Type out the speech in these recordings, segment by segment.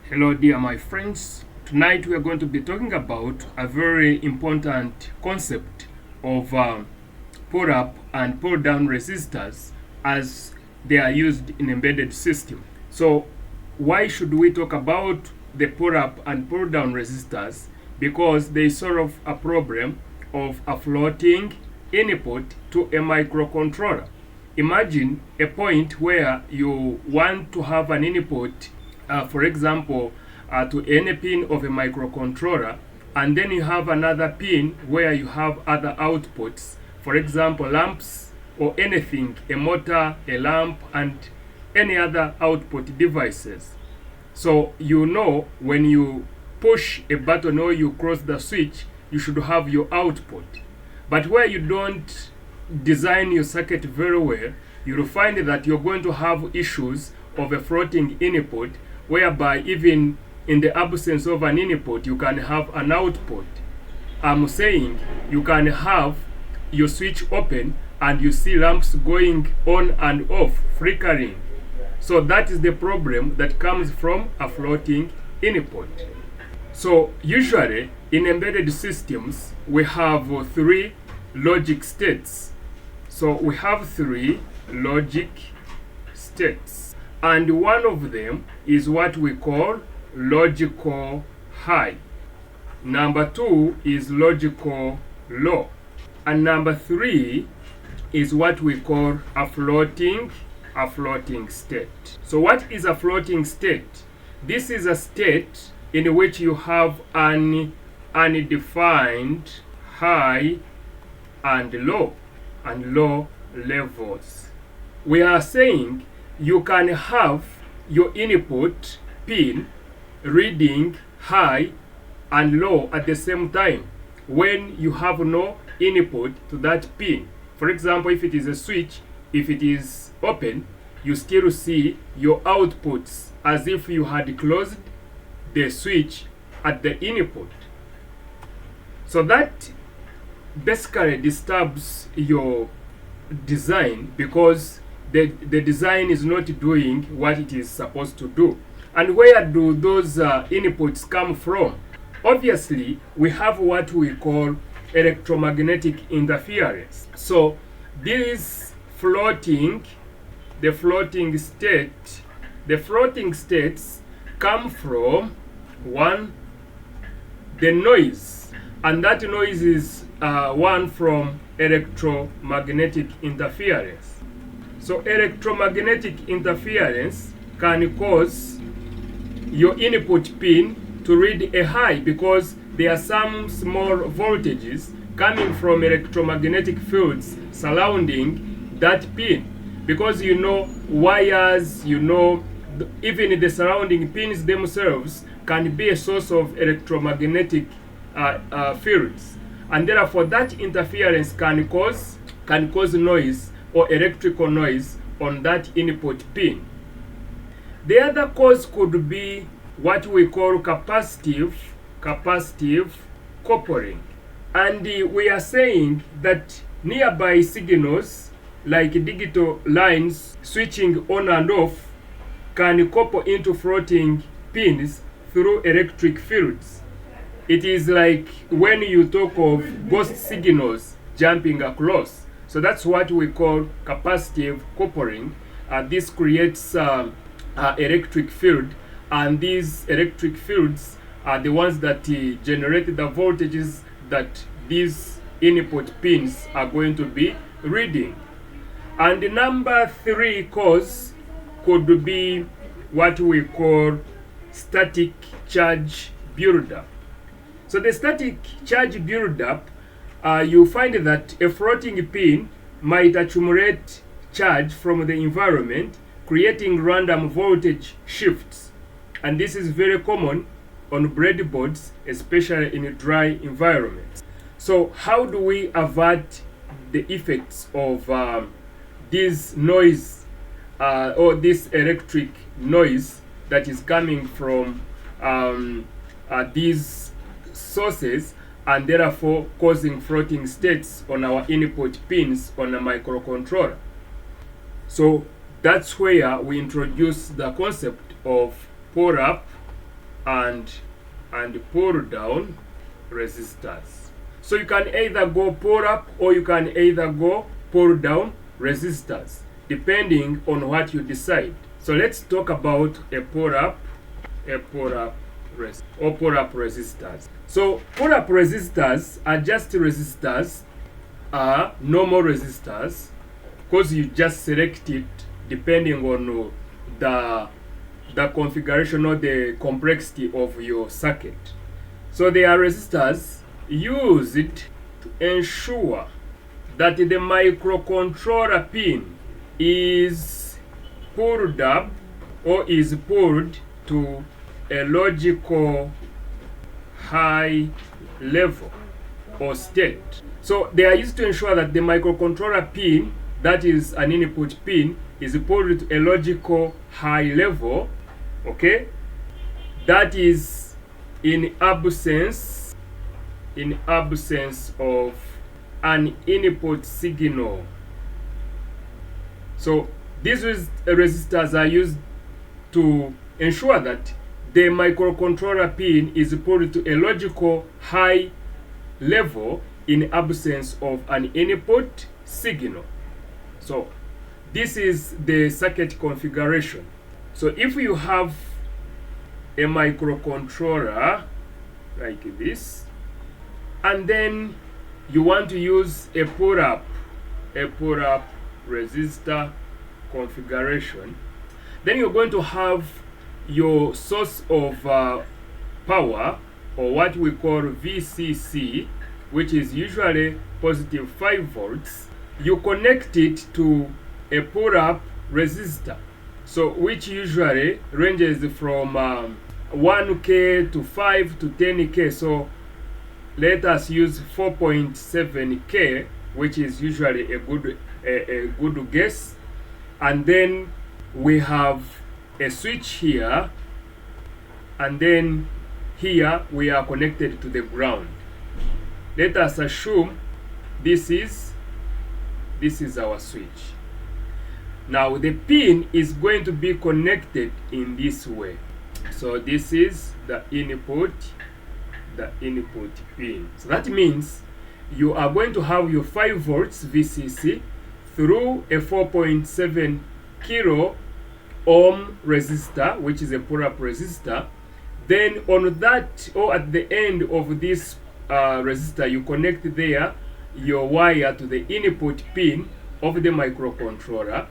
Hello dear my friends, tonight we are going to be talking about a very important concept of pull up and pull down resistors as they are used in embedded system. So why should we talk about the pull up and pull down resistors? Because they solve a problem of a floating input to a microcontroller. Imagine a point where you want to have an input, for example, to any pin of a microcontroller, and then you have another pin where you have other outputs, for example, lamps or anything, a motor, a lamp, and any other output devices. So you know when you push a button or you cross the switch, you should have your output. But where you don't design your circuit very well, you'll find that you're going to have issues of a floating input, whereby even in the absence of an input, you can have an output. I'm saying you can have your switch open and you see lamps going on and off, flickering. So that is the problem that comes from a floating input. So usually in embedded systems, we have three logic states. So we have three logic states, and one of them is what we call logical high. Number two is logical low, and number three is what we call a floating state. So what is a floating state? This is a state in which you have an undefined high and low levels. We are saying you can have your input pin reading high and low at the same time when you have no input to that pin. For example, if it is a switch, if it is open, you still see your outputs as if you had closed the switch at the input. So that basically disturbs your design, because the design is not doing what it is supposed to do. And where do those inputs come from? Obviously, we have what we call electromagnetic interference. So this the floating states come from one, the noise, and that noise is one from electromagnetic interference. So electromagnetic interference can cause your input pin to read a high, because there are some small voltages coming from electromagnetic fields surrounding that pin. Because you know wires, you know even the surrounding pins themselves can be a source of electromagnetic fields, and therefore that interference can cause noise or electrical noise on that input pin. The other cause could be what we call capacitive coupling, and we are saying that nearby signals like digital lines switching on and off can couple into floating pins through electric fields. It is like when you talk of ghost signals jumping across. So that's what we call capacitive coupling. This creates electric field, and these electric fields are the ones that generate the voltages that these input pins are going to be reading. And the number three cause could be what we call static charge buildup. So the static charge buildup, you find that a floating pin might accumulate charge from the environment, creating random voltage shifts. And this is very common on breadboards, especially in dry environments. So how do we avert the effects of this noise or this electric noise that is coming from these sources, and therefore causing floating states on our input pins on a microcontroller? So that's where we introduce the concept of pull up and pull down resistors. So you can either go pull up or you can either go pull down resistors, depending on what you decide. So let's talk about a pull up resistors. So pull up resistors are just resistors, are normal resistors, because you just select it depending on the configuration or the complexity of your circuit. So they are resistors used to ensure that the microcontroller pin is pulled up or is pulled to a logical high level or state. So they are used to ensure that the microcontroller pin, that is an input pin, is pulled to a logical high level, okay? That is in absence of an input signal. So these resistors are used to ensure that the microcontroller pin is pulled to a logical high level in absence of an input signal. So this is the circuit configuration. So if you have a microcontroller like this, and then you want to use a pull up resistor configuration, then you're going to have your source of power, or what we call VCC, which is usually positive 5 volts. You connect it to a pull up resistor, so which usually ranges from 1K to 5 to 10K. So let us use 4.7K, which is usually a good guess. And then we have a switch here, and then here we are connected to the ground. Let us assume this is our switch. Now the pin is going to be connected in this way. So this is the input pin. So that means you are going to have your 5 volts VCC through a 4.7 kilo ohm resistor, which is a pull up resistor. Then on that, or at the end of this resistor, you connect there your wire to the input pin of the microcontroller.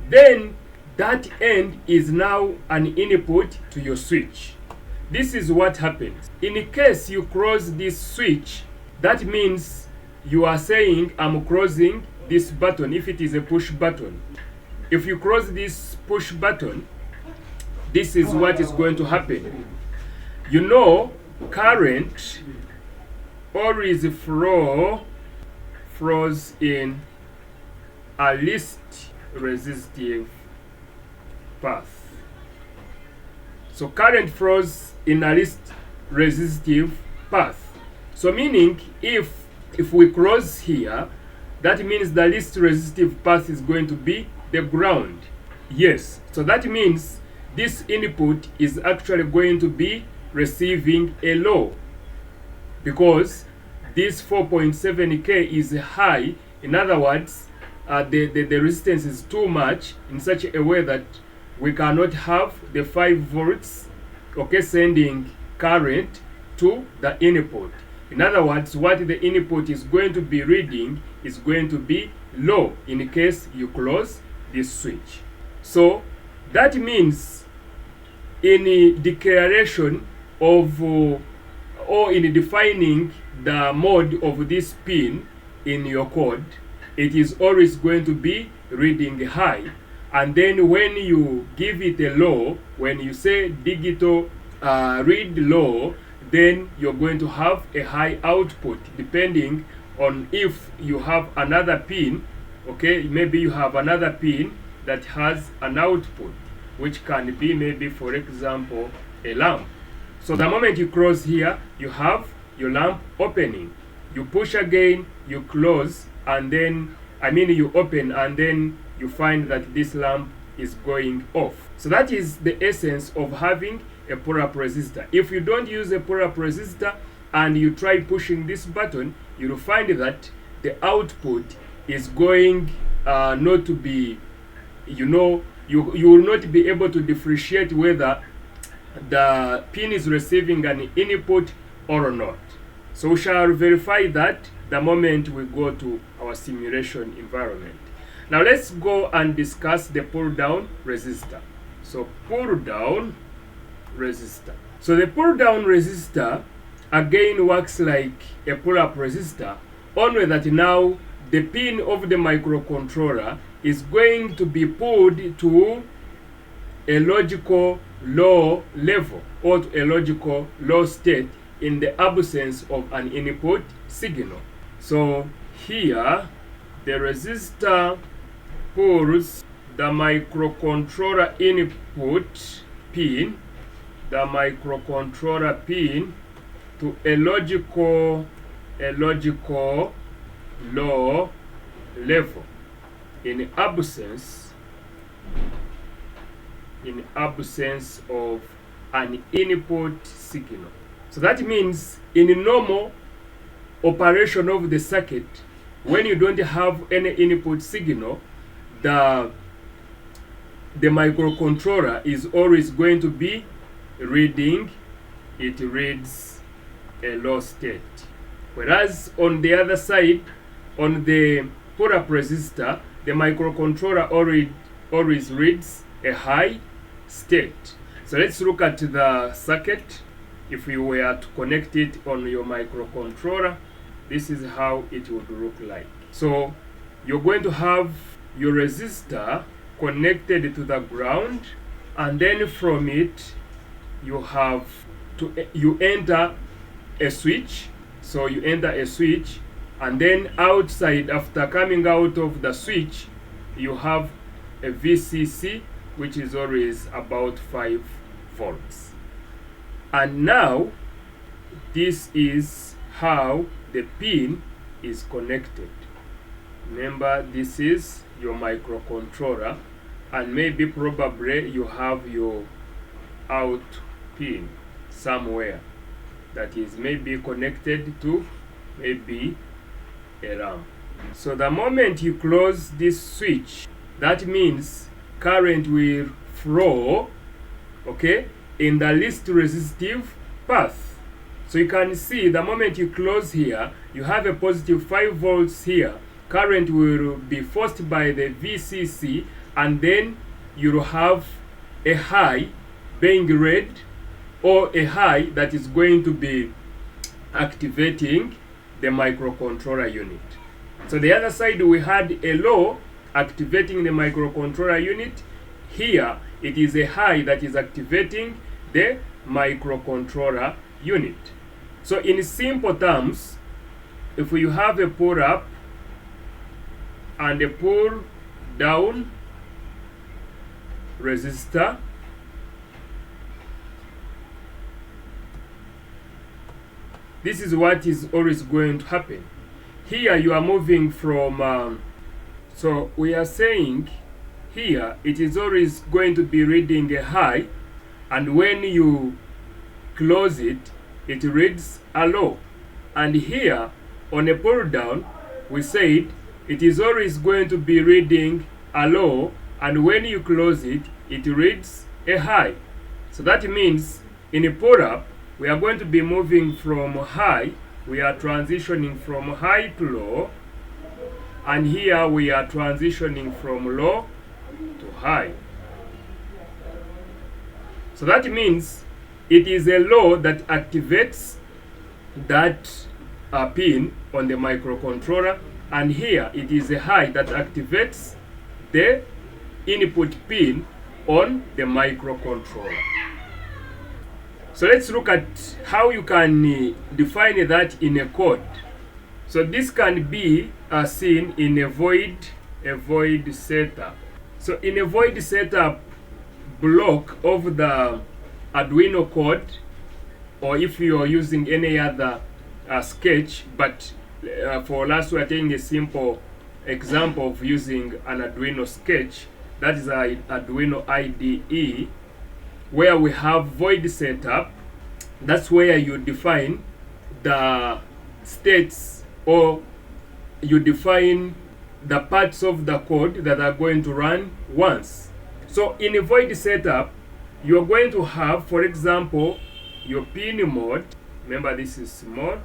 Then that end is now an input to your switch. This is what happens. In case you close this switch, that means you are saying I'm closing this button if it is a push button. If you close this push button, this is what is going to happen. You know, current always flows in a least resistive path. So current flows in a least resistive path. So meaning if we close here, that means the least resistive path is going to be the ground. Yes, so that means this input is actually going to be receiving a low, because this 4.7K is high. In other words, the resistance is too much in such a way that we cannot have the 5 volts, okay, sending current to the input. In other words, what the input is going to be reading is going to be low in case you close this switch. So that means in the declaration of or in defining the mode of this pin in your code, it is always going to be reading high. And then when you give it a low, when you say digital read low, then you're going to have a high output, depending on if you have another pin. Okay, maybe you have another pin that has an output, which can be maybe, for example, a lamp. So the moment you close here, you have your lamp opening. You push again, you close, and then you open, and then you find that this lamp is going off. So that is the essence of having a pull-up resistor. If you don't use a pull-up resistor and you try pushing this button, you'll find that the output is going not to be, you will not be able to differentiate whether the pin is receiving an input or not. So we shall verify that the moment we go to our simulation environment. Now let's go and discuss the pull down resistor. So pull down resistor. So the pull down resistor again works like a pull up resistor, only that now the pin of the microcontroller is going to be pulled to a logical low level or to a logical low state in the absence of an input signal. So here the resistor pulls the microcontroller input pin, to a logical low level in absence of an input signal. So that means in normal operation of the circuit, when you don't have any input signal, the microcontroller is always going to be reading, it reads a low state. Whereas on the other side, on the pull-up resistor, the microcontroller always reads a high state. So let's look at the circuit. If you were to connect it on your microcontroller, this is how it would look like. So you're going to have your resistor connected to the ground, and then from it you enter a switch. So you enter a switch, and then outside, after coming out of the switch, you have a VCC, which is always about 5 volts. And now this is how the pin is connected. Remember, this is your microcontroller, and maybe probably you have your out pin somewhere that is maybe connected to maybe a RAM. So the moment you close this switch, that means current will flow, okay, in the least resistive path. So you can see the moment you close here, you have a positive 5 volts here. Current will be forced by the VCC, and then you'll have a high being read, or a high that is going to be activating the microcontroller unit. So the other side, we had a low activating the microcontroller unit. Here it is a high that is activating the microcontroller unit. So in simple terms, if you have a pull up and a pull down resistor, this is what is always going to happen. Here you are moving from, so we are saying here it is always going to be reading a high, and when you close it, it reads a low. And here on a pull down, we said it is always going to be reading a low, and when you close it, it reads a high. So that means in a pull up, we are going to be moving from high, we are transitioning from high to low, and here we are transitioning from low to high. So that means it is a low that activates that pin on the microcontroller, and here it is a high that activates the input pin on the microcontroller. So let's look at how you can define that in a code. So this can be seen in a void setup. So in a void setup block of the Arduino code, or if you are using any other sketch, but for us we are taking a simple example of using an Arduino sketch. that is our Arduino IDE, where we have void setup. That's where you define the states, or you define the parts of the code that are going to run once. So in a void setup, you're going to have, for example, your pin mode. Remember, this is small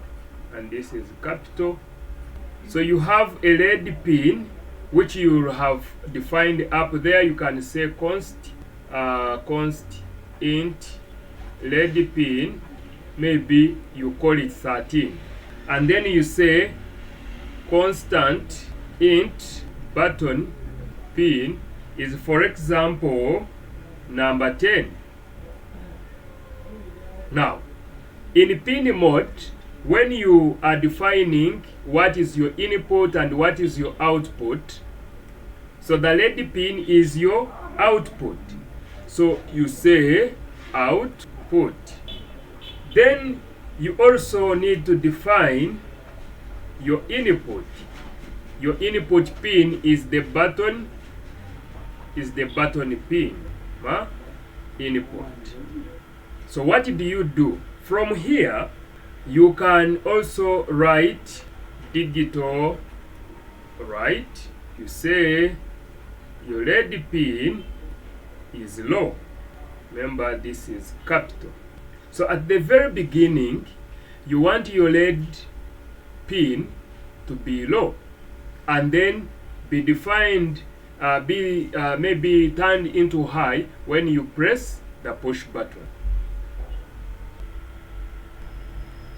and this is capital. So you have a red pin which you have defined up there. You can say const int red pin, maybe you call it 13, and then you say constant int button pin is, for example, number 10. Now in pin mode, when you are defining what is your input and what is your output, so the red pin is your output, so you say output. Then you also need to define your input. Your input pin is the button pin, input. So what do you do? From here, you can also write digital, right? You say your red pin is low. Remember, this is capital. So at the very beginning, you want your red pin to be low, and then be defined, maybe turned into high when you press the push button.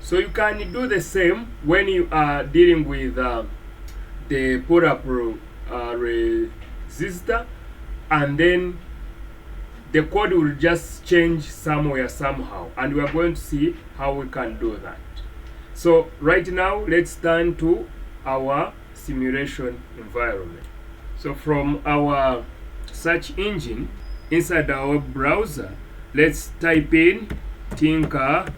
So you can do the same when you are dealing with the pull-up resistor, and then the code will just change somewhere somehow, and we are going to see how we can do that. So right now, let's turn to our simulation environment. So from our search engine inside our web browser, let's type in Tinkercad.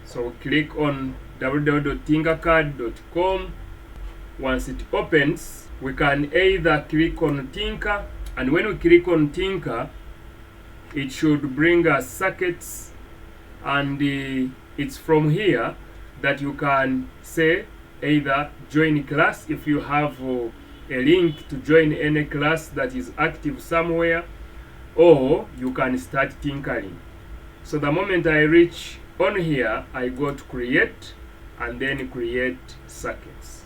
So click on www.tinkercad.com. Once it opens, we can either click on Tinker, and when we click on Tinker, it should bring us circuits, and it's from here that you can say either join class if you have a link to join any class that is active somewhere, or you can start tinkering. So the moment I reach on here, I go to create, and then create circuits.